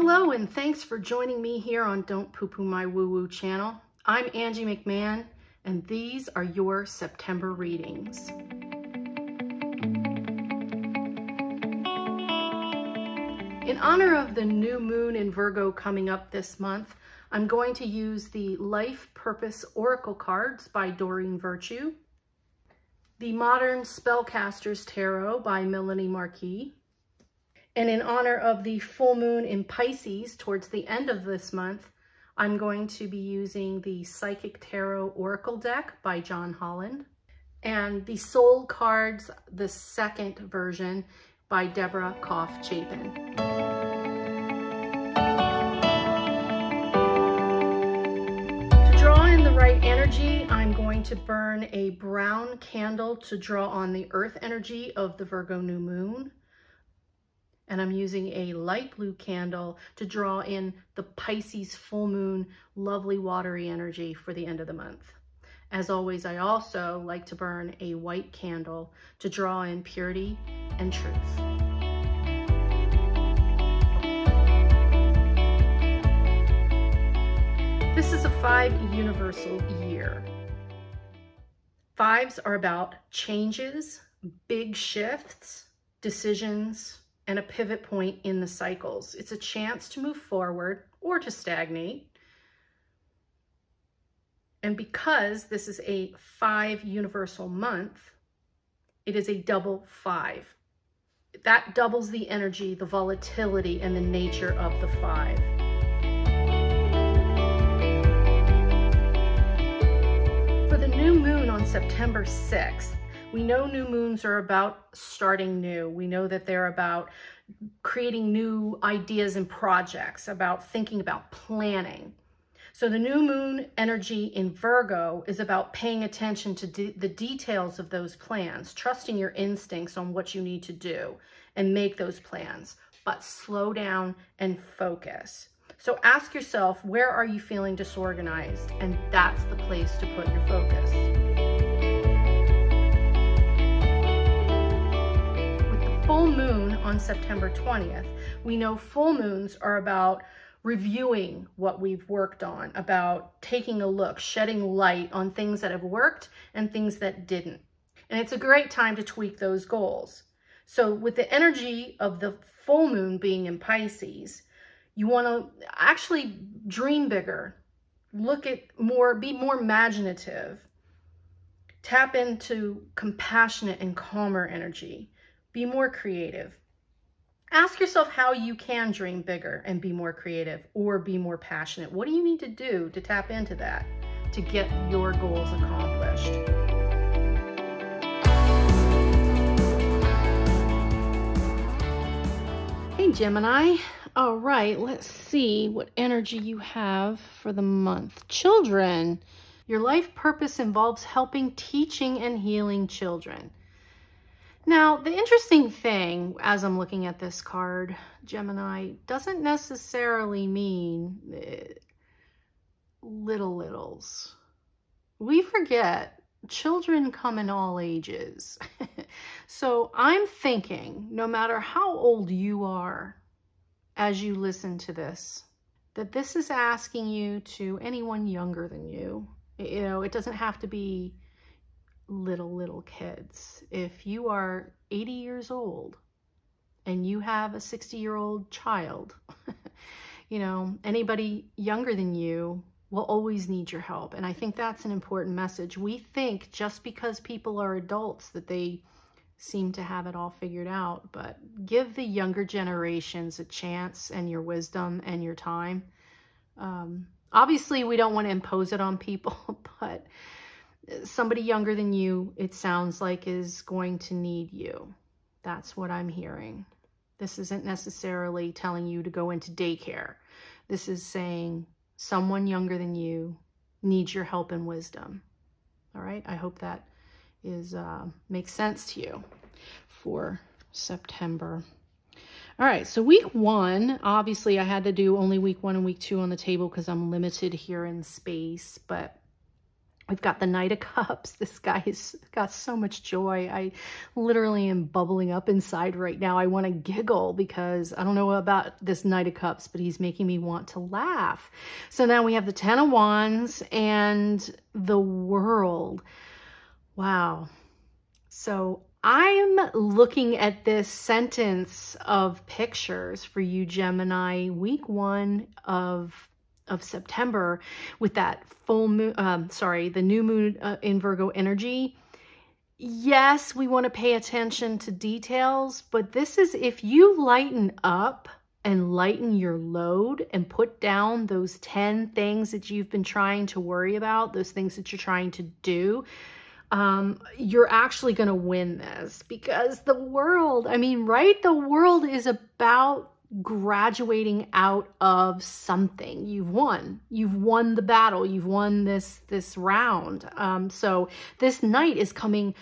Hello, and thanks for joining me here on Don't Poo Poo My Woo Woo channel. I'm Angie McMahon, and these are your September readings. In honor of the new moon in Virgo coming up this month, I'm going to use the Life Purpose Oracle cards by Doreen Virtue, the Modern Spellcasters Tarot by Melanie Marquis, and in honor of the full moon in Pisces towards the end of this month, I'm going to be using the Psychic Tarot Oracle deck by John Holland and the Soul cards, the second version by Deborah Koff Chapin. To draw in the right energy, I'm going to burn a brown candle to draw on the earth energy of the Virgo new moon. And I'm using a light blue candle to draw in the Pisces full moon, lovely watery energy for the end of the month. As always, I also like to burn a white candle to draw in purity and truth. This is a 5 universal year. 5s are about changes, big shifts, decisions, and a pivot point in the cycles. It's a chance to move forward or to stagnate. And because this is a 5 universal month, it is a double 5. That doubles the energy, the volatility, and the nature of the 5. For the new moon on September 6th, we know new moons are about starting new. We know that they're about creating new ideas and projects, about thinking about planning. So the new moon energy in Virgo is about paying attention to the details of those plans, trusting your instincts on what you need to do and make those plans, but slow down and focus. So ask yourself, where are you feeling disorganized? And that's the place to put your focus. Full moon on September 20th, we know full moons are about reviewing what we've worked on, about taking a look, shedding light on things that have worked and things that didn't. And it's a great time to tweak those goals. So with the energy of the full moon being in Pisces, you want to actually dream bigger, look at more, be more imaginative, tap into compassionate and calmer energy. Be more creative. Ask yourself how you can dream bigger and be more creative or be more passionate. What do you need to do to tap into that to get your goals accomplished? Hey Gemini. All right, let's see what energy you have for the month. Children. Your life purpose involves helping, teaching, and healing children. Now, the interesting thing as I'm looking at this card, Gemini, doesn't necessarily mean littles. We forget children come in all ages. So I'm thinking, no matter how old you are as you listen to this, that this is asking you to anyone younger than you. You know, it doesn't have to be little kids. If you are 80 years old and you have a 60-year-old child, you know, anybody younger than you will always need your help. And I think that's an important message. We think just because people are adults that they seem to have it all figured out, but give the younger generations a chance and your wisdom and your time. Obviously, we don't want to impose it on people, but somebody younger than you, it sounds like, is going to need you. That's what I'm hearing. This isn't necessarily telling you to go into daycare. This is saying someone younger than you needs your help and wisdom. All right, I hope that is makes sense to you for September. All right, so week 1, obviously I had to do only week 1 and week 2 on the table because I'm limited here in space, but We've got the Knight of Cups. This guy has got so much joy. I literally am bubbling up inside right now. I want to giggle because I don't know about this Knight of Cups, but he's making me want to laugh. So now we have the Ten of Wands and the World. Wow. So I'm looking at this sentence of pictures for you, Gemini, week 1 of September, with that full moon, the new moon in Virgo energy. Yes, we want to pay attention to details, but this is if you lighten up and lighten your load and put down those 10 things that you've been trying to worry about, those things that you're trying to do, you're actually going to win this, because the world, I mean, right? The world is about graduating out of something. You've won the battle. You've won this round. So this knight is coming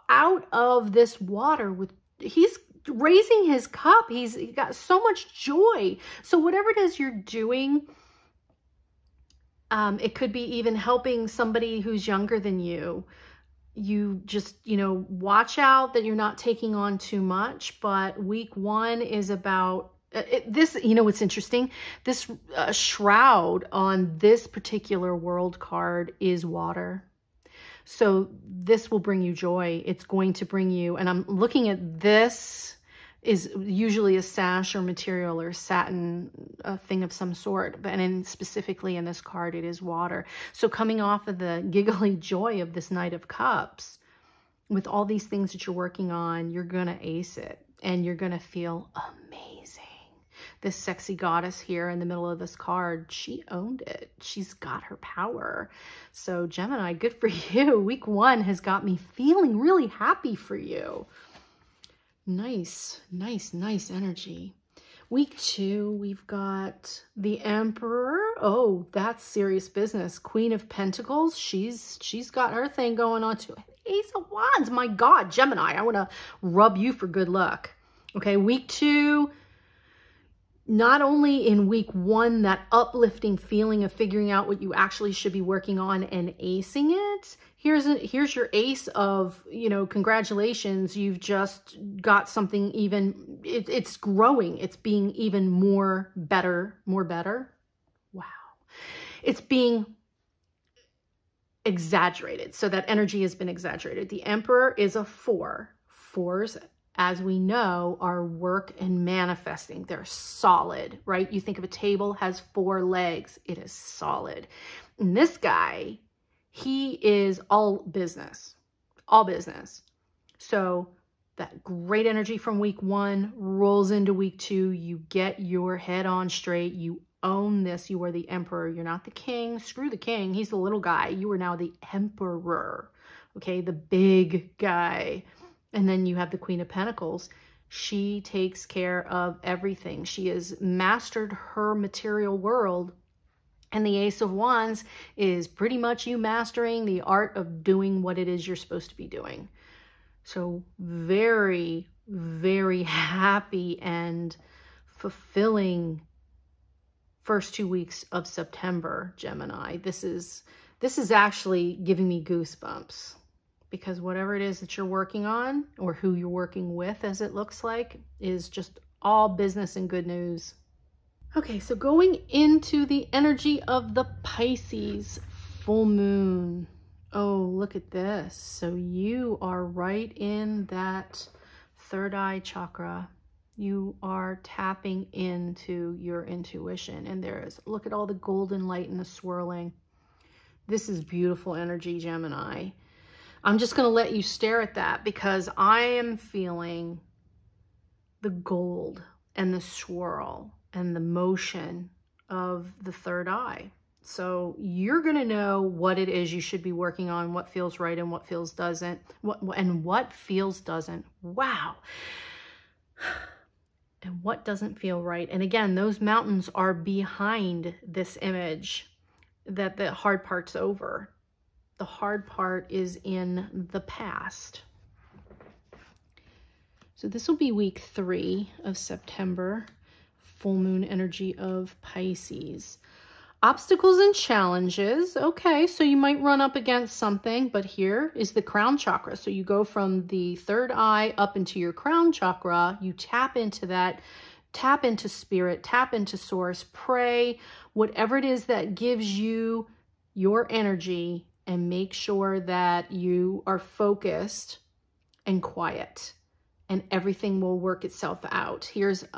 out of this water with, he's raising his cup. He's got so much joy. So whatever it is you're doing, it could be even helping somebody who's younger than you. You just, watch out that you're not taking on too much. But week 1 is about this, what's interesting, this shroud on this particular world card is water. So this will bring you joy. It's going to bring you, and I'm looking at this, is usually a sash or material or satin, a thing of some sort, but specifically in this card, it is water. So coming off of the giggly joy of this Knight of Cups, with all these things that you're working on, you're going to ace it and you're going to feel amazing. This sexy goddess here in the middle of this card, she owned it. She's got her power. So Gemini, good for you. Week 1 has got me feeling really happy for you. Nice, nice, nice energy. Week 2, we've got the Emperor. Oh, that's serious business. Queen of Pentacles. She's got her thing going on too. Ace of Wands. My God, Gemini, I want to rub you for good luck. Okay, week 2. Not only in week 1, that uplifting feeling of figuring out what you actually should be working on and acing it. Here's your ace of, congratulations. You've just got something even, it's growing. It's being even more better. Wow. It's being exaggerated. So that energy has been exaggerated. The Emperor is a 4. 4s, as we know, are work and manifesting. They're solid, right? You think of a table has 4 legs. It is solid. And this guy, he is all business. So that great energy from week 1 rolls into week 2. You get your head on straight. You own this. You are the Emperor. You're not the king. Screw the king. He's the little guy. You are now the Emperor. Okay, the big guy. And then you have the Queen of Pentacles. She takes care of everything. She has mastered her material world. And the Ace of Wands is pretty much you mastering the art of doing what it is you're supposed to be doing. So very, very happy and fulfilling first 2 weeks of September, Gemini. This is actually giving me goosebumps. Because whatever it is that you're working on, or who you're working with, as it looks like, is just all business and good news. Okay, so going into the energy of the Pisces full moon. Oh, look at this. So you are right in that third eye chakra. You are tapping into your intuition. And look at all the golden light and the swirling. This is beautiful energy, Gemini. I'm just going to let you stare at that because I am feeling the gold and the swirl and the motion of the third eye. So you're going to know what it is you should be working on, what feels right and what feels doesn't, what feels doesn't. Wow. And what doesn't feel right. And again, those mountains are behind this image that the hard part's over. The hard part is in the past. So this will be week 3 of September, full moon energy of Pisces. Obstacles and challenges. Okay, so you might run up against something, but here is the crown chakra. So you go from the third eye up into your crown chakra. You tap into that, tap into spirit, tap into source, pray, whatever it is that gives you your energy, and make sure that you are focused and quiet. And everything will work itself out.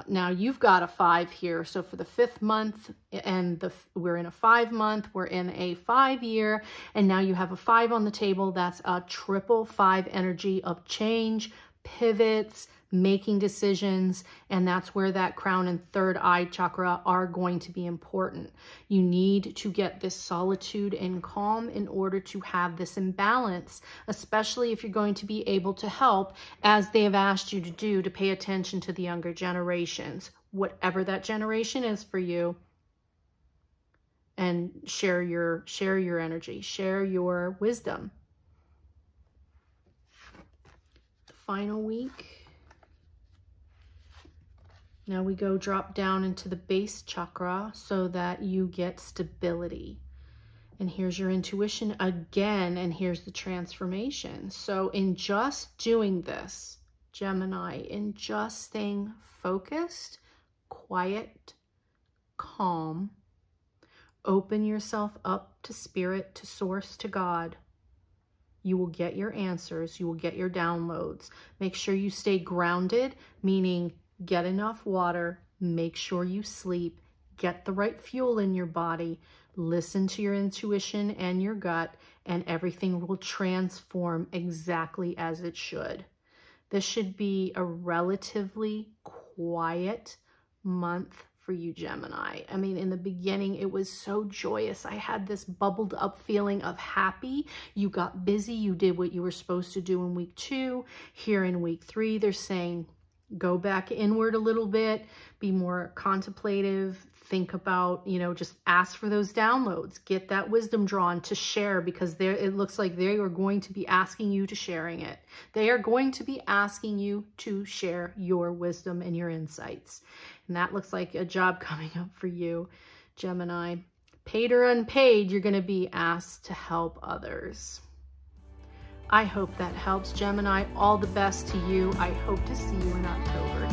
Now you've got a 5 here. So for the 5th month, and we're in a 5 month, we're in a 5 year, and now you have a 5 on the table. That's a triple 5 energy of change, pivots, making decisions, and that's where that crown and third eye chakra are going to be important. You need to get this solitude and calm in order to have this imbalance, especially if you're going to be able to help, as they have asked you to do, to pay attention to the younger generations, whatever that generation is for you, and share your energy, share your wisdom. The final week. Now we go drop down into the base chakra so that you get stability. And here's your intuition again, and here's the transformation. So in just doing this, Gemini, in just staying focused, quiet, calm, open yourself up to spirit, to source, to God, you will get your answers, you will get your downloads. Make sure you stay grounded, meaning get enough water, make sure you sleep, get the right fuel in your body, listen to your intuition and your gut, and everything will transform exactly as it should. This should be a relatively quiet month for you, Gemini. I mean, in the beginning, it was so joyous. I had this bubbled up feeling of happy. You got busy. You did what you were supposed to do in week 2. Here in week 3, they're saying, go back inward a little bit, be more contemplative, think about, just ask for those downloads, get that wisdom drawn to share, because it looks like they are going to be asking you to sharing it. They are going to be asking you to share your wisdom and your insights. And that looks like a job coming up for you, Gemini. Paid or unpaid, you're going to be asked to help others. I hope that helps, Gemini. All the best to you. I hope to see you in October.